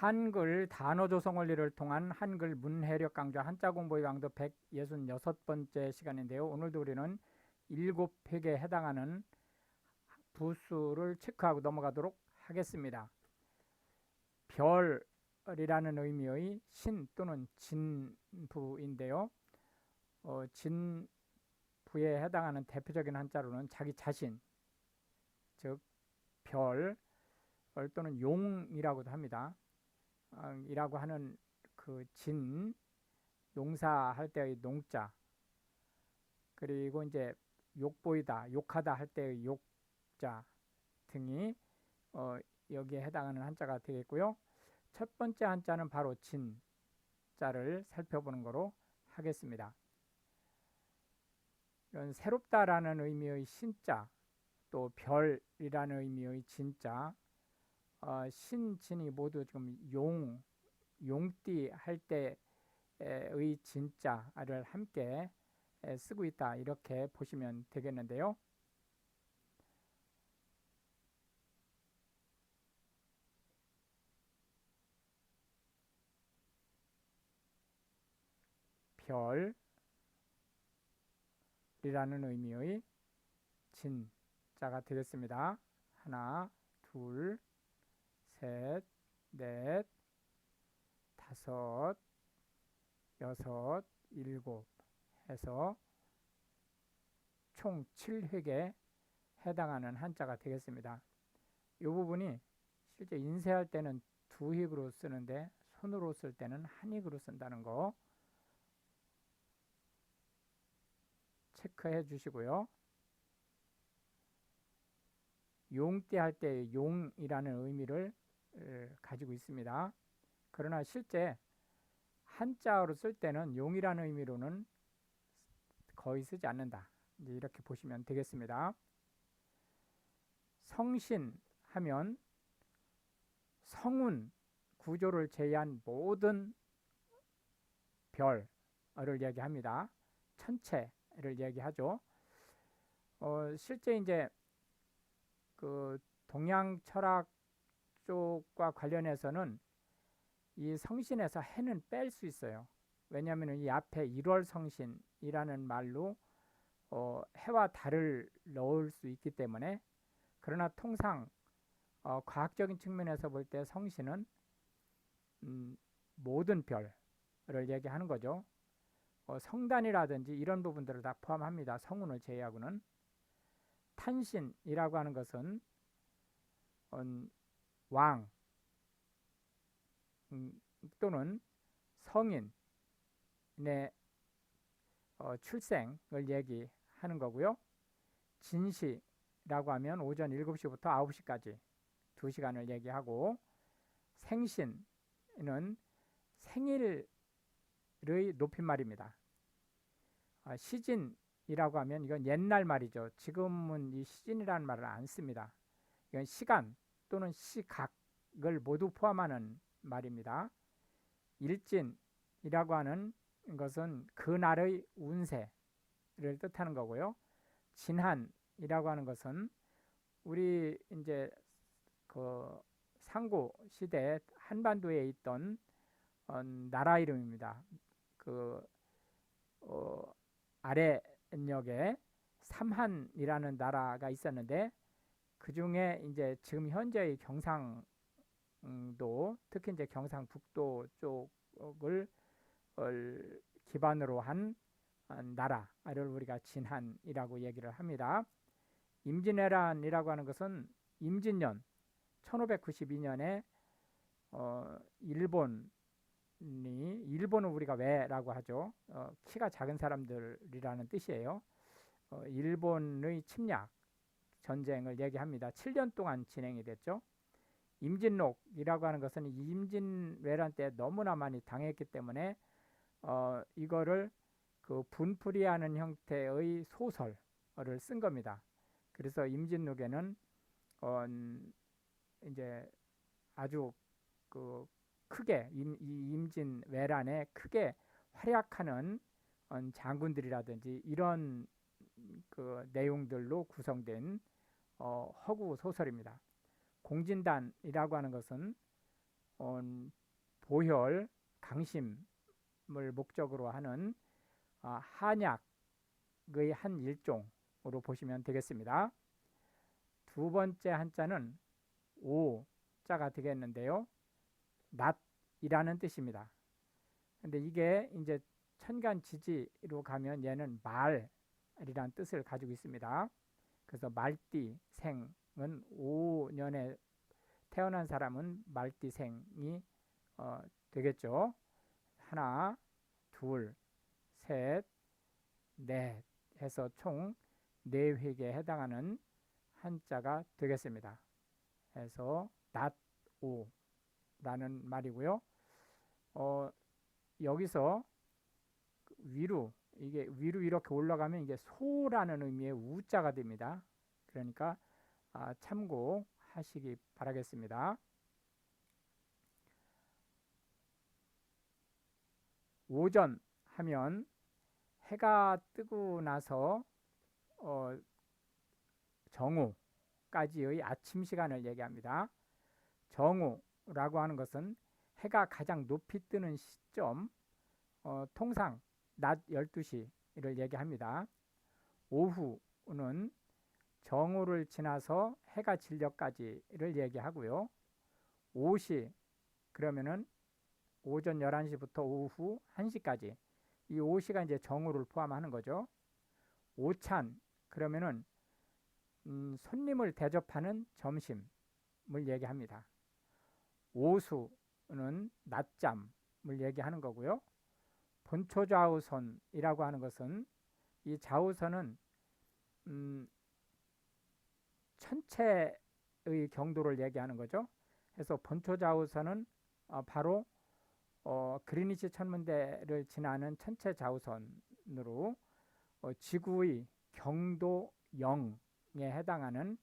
한글 단어 조성 원리를 통한 한글 문해력 강좌 한자 공부의 강도 166번째 시간인데요. 오늘도 우리는 7획에 해당하는 부수를 체크하고 넘어가도록 하겠습니다. 별이라는 의미의 신 또는 진부인데요. 진부에 해당하는 대표적인 한자로는 자기 자신, 즉 별 또는 용이라고도 합니다. 이라고 하는 그 진, 농사할 때의 농자, 그리고 이제 욕보이다, 욕하다 할 때의 욕자 등이 여기에 해당하는 한자가 되겠고요. 첫 번째 한자는 바로 진자를 살펴보는 거로 하겠습니다. 이건 새롭다라는 의미의 신자, 또 별이라는 의미의 진자, 신, 진이 모두 지금 용띠 할 때의 진자를 함께 쓰고 있다, 이렇게 보시면 되겠는데요. 별이라는 의미의 진자가 되겠습니다. 하나, 둘, 셋, 넷, 다섯, 여섯, 일곱 해서 총 7획에 해당하는 한자가 되겠습니다. 이 부분이 실제 인쇄할 때는 2획으로 쓰는데 손으로 쓸 때는 1획으로 쓴다는 거 체크해 주시고요. 용띠 할 때 용이라는 의미를 가지고 있습니다. 그러나 실제 한자어로 쓸 때는 용이라는 의미로는 거의 쓰지 않는다, 이렇게 보시면 되겠습니다. 성신 하면 성운 구조를 제외한 모든 별을 얘기합니다. 천체를 얘기하죠. 실제 이제 그 동양 철학 쪽과 관련해서는 이 성신에서 해는 뺄 수 있어요. 왜냐하면 이 앞에 1월 성신이라는 말로 해와 달을 넣을 수 있기 때문에. 그러나 통상 과학적인 측면에서 볼 때 성신은 모든 별을 얘기하는 거죠. 성단이라든지 이런 부분들을 다 포함합니다. 성운을 제외하고는. 탄신이라고 하는 것은 왕 또는 성인의 출생을 얘기하는 거고요. 진시라고 하면 오전 7시부터 9시까지 2시간을 얘기하고, 생신은 생일의 높임말입니다. 시진이라고 하면 이건 옛날 말이죠. 지금은 이 시진이라는 말을 안 씁니다. 이건 시간 또는 시각을 모두 포함하는 말입니다. 일진이라고 하는 것은 그날의 운세를 뜻하는 거고요. 진한이라고 하는 것은 우리 이제 그 상고 시대 한반도에 있던 나라 이름입니다. 그 아래역에 삼한이라는 나라가 있었는데, 그 중에 이제 지금 현재의 경상도, 특히 이제 경상북도 쪽을 기반으로 한 나라를 우리가 진한이라고 얘기를 합니다. 임진왜란이라고 하는 것은 임진년 1592년에 일본은 우리가 왜라고 하죠. 키가 작은 사람들이라는 뜻이에요. 일본의 침략 전쟁을 얘기합니다. 7년 동안 진행이 됐죠. 임진록이라고 하는 것은 임진왜란 때 너무나 많이 당했기 때문에 이거를 그 분풀이하는 형태의 소설을 쓴 겁니다. 그래서 임진록에는 이제 아주 그 크게 이 임진왜란에 크게 활약하는 장군들이라든지 이런 그 내용들로 구성된 허구 소설입니다. 공진단이라고 하는 것은 보혈, 강심을 목적으로 하는 한약의 한 일종으로 보시면 되겠습니다. 두 번째 한자는 오자가 되겠는데요. 낫이라는 뜻입니다. 근데 이게 이제 천간지지로 가면 얘는 말이라는 뜻을 가지고 있습니다. 그래서 말띠생은 5년에 태어난 사람은 말띠생이 되겠죠. 하나, 둘, 셋, 넷 해서 총 4획에 해당하는 한자가 되겠습니다. 해서 낫오라는 말이고요. 여기서 이게 위로 이렇게 올라가면 이게 소라는 의미의 우자가 됩니다. 그러니까 참고하시기 바라겠습니다. 오전 하면 해가 뜨고 나서 정오까지의 아침 시간을 얘기합니다. 정오라고 하는 것은 해가 가장 높이 뜨는 시점, 통상 낮 12시를 얘기합니다. 오후는 정오를 지나서 해가 질 때까지를 얘기하고요. 오시 그러면은 오전 11시부터 오후 1시까지, 이 오시가 이제 정오를 포함하는 거죠. 오찬 그러면은 손님을 대접하는 점심을 얘기합니다. 오수는 낮잠을 얘기하는 거고요. 본초좌우선이라고 하는 것은 이 좌우선은 천체의 경도를 얘기하는 거죠. 그래서 본초좌우선은 바로 그리니치 천문대를 지나는 천체 좌우선으로 지구의 경도 0에 해당하는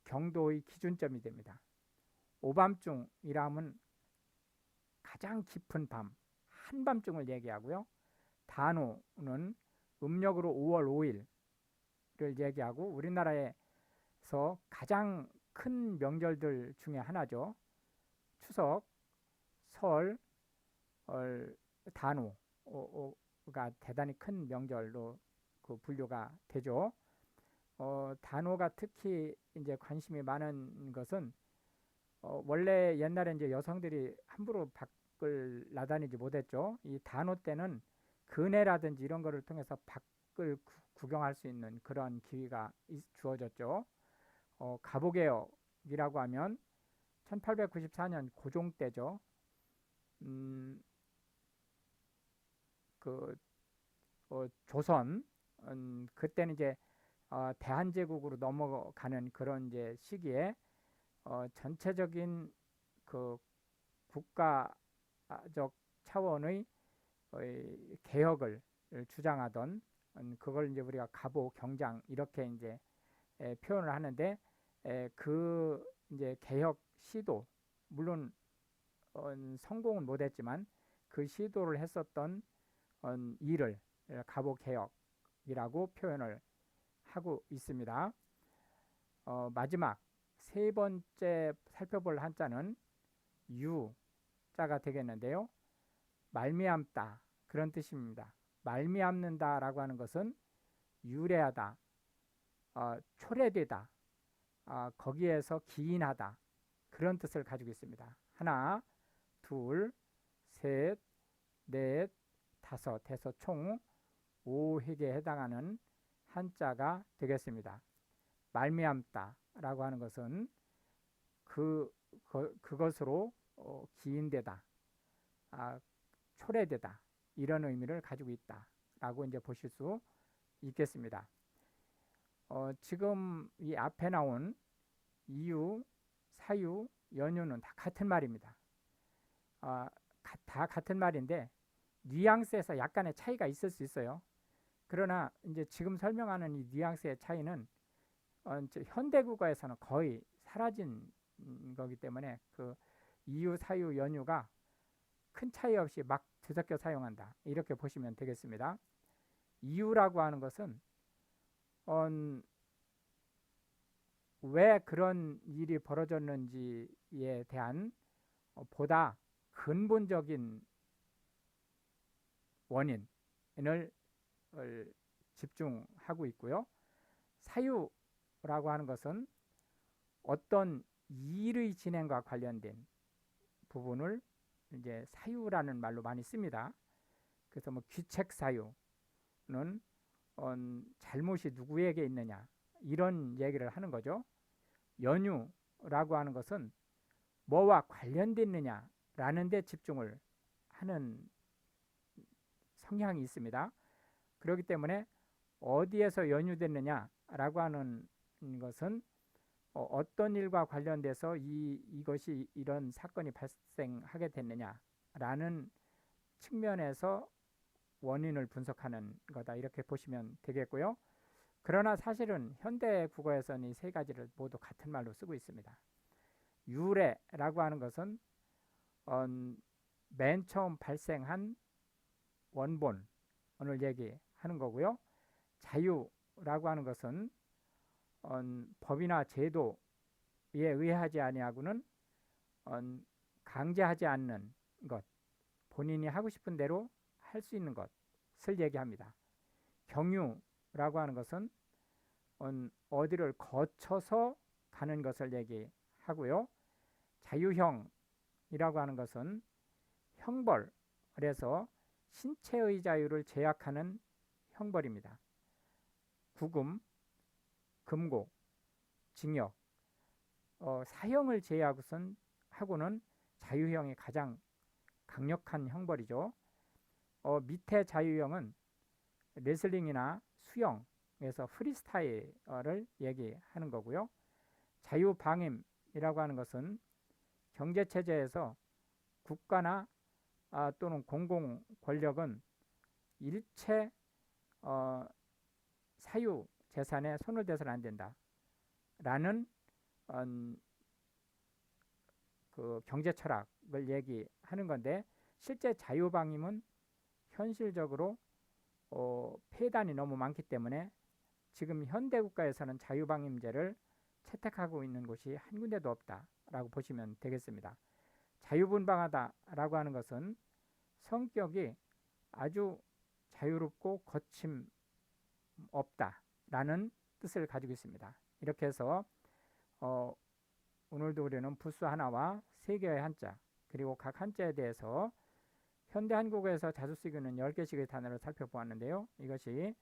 경도의 기준점이 됩니다. 오밤중이라면 가장 깊은 밤, 한밤중을 얘기하고요. 단오는 음력으로 5월 5일을 얘기하고 우리나라에서 가장 큰 명절들 중에 하나죠. 추석, 설, 단오가 대단히 큰 명절로 분류가 되죠. 단오가 특히 이제 관심이 많은 것은 원래 옛날에 이제 여성들이 함부로 밖을 나다니지 못했죠. 이 단오 때는 근해라든지 이런 거를 통해서 밖을 구경할 수 있는 그런 기회가 주어졌죠. 가보개혁이라고 하면 1894년 고종 때죠. 조선 그때는 이제 대한제국으로 넘어가는 그런 이제 시기에 전체적인 그 국가적 차원의 개혁을 주장하던 그걸 이제 우리가 가보 경장 이렇게 이제 표현을 하는데 그 이제 개혁 시도 물론 성공은 못했지만 그 시도를 했었던 일을 가보 개혁이라고 표현을 하고 있습니다. 마지막 세 번째 살펴볼 한자는 유자가 되겠는데요. 말미암다 그런 뜻입니다. 말미암는다 라고 하는 것은 유래하다, 초래되다, 거기에서 기인하다 그런 뜻을 가지고 있습니다. 하나, 둘, 셋, 넷, 다섯 해서 총 5획에 해당하는 한자가 되겠습니다. 말미암다 라고 하는 것은 그것으로 기인되다, 초래되다 이런 의미를 가지고 있다 라고 이제 보실 수 있겠습니다. 지금 이 앞에 나온 이유, 사유, 연유는 다 같은 말입니다. 다 같은 말인데 뉘앙스에서 약간의 차이가 있을 수 있어요. 그러나 이제 지금 설명하는 이 뉘앙스의 차이는 현대국어에서는 거의 사라진 거기 때문에 그 이유, 사유, 연유가 큰 차이 없이 막 뒤섞여 사용한다 이렇게 보시면 되겠습니다. 이유라고 하는 것은 왜 그런 일이 벌어졌는지에 대한 보다 근본적인 원인을 집중하고 있고요. 사유라고 하는 것은 어떤 일의 진행과 관련된 부분을 이제 사유라는 말로 많이 씁니다. 그래서 뭐 귀책 사유는 잘못이 누구에게 있느냐 이런 얘기를 하는 거죠. 연유라고 하는 것은 뭐와 관련됐느냐라는 데 집중을 하는 성향이 있습니다. 그렇기 때문에 어디에서 연유됐느냐라고 하는 것은 어떤 일과 관련돼서 이것이 이런 사건이 발생하게 됐느냐라는 측면에서 원인을 분석하는 거다 이렇게 보시면 되겠고요. 그러나 사실은 현대 국어에서는 이 세 가지를 모두 같은 말로 쓰고 있습니다. 유래라고 하는 것은 맨 처음 발생한 원본을 얘기하는 거고요. 자유라고 하는 것은 법이나 제도에 의하지 아니하고는 강제하지 않는 것, 본인이 하고 싶은 대로 할 수 있는 것을 얘기합니다. 경유라고 하는 것은 어디를 거쳐서 가는 것을 얘기하고요. 자유형이라고 하는 것은 형벌에서 신체의 자유를 제약하는 형벌입니다. 구금, 금고, 징역, 사형을 제외하고는 자유형이 가장 강력한 형벌이죠. 밑에 자유형은 레슬링이나 수영에서 프리스타일을 얘기하는 거고요. 자유방임이라고 하는 것은 경제체제에서 국가나 또는 공공 권력은 일체 사유 재산에 손을 대서는 안 된다 라는 그 경제 철학을 얘기하는 건데, 실제 자유방임은 현실적으로 폐단이 너무 많기 때문에 지금 현대 국가에서는 자유방임제를 채택하고 있는 곳이 한 군데도 없다라고 보시면 되겠습니다. 자유분방하다라고 하는 것은 성격이 아주 자유롭고 거침없다라는 뜻을 가지고 있습니다. 이렇게 해서 오늘도 우리는 부수 하나와 세 개의 한자, 그리고 각 한자에 대해서 현대 한국어에서 자주 쓰이는 10개씩의 단어를 살펴보았는데요. 이것이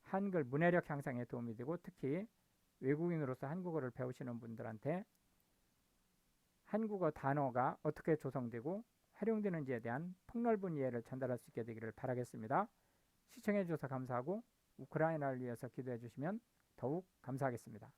한글 문해력 향상에 도움이 되고, 특히 외국인으로서 한국어를 배우시는 분들한테 한국어 단어가 어떻게 조성되고 활용되는지에 대한 폭넓은 이해를 전달할 수 있게 되기를 바라겠습니다. 시청해 주셔서 감사하고 우크라이나를 위해서 기도해 주시면 더욱 감사하겠습니다.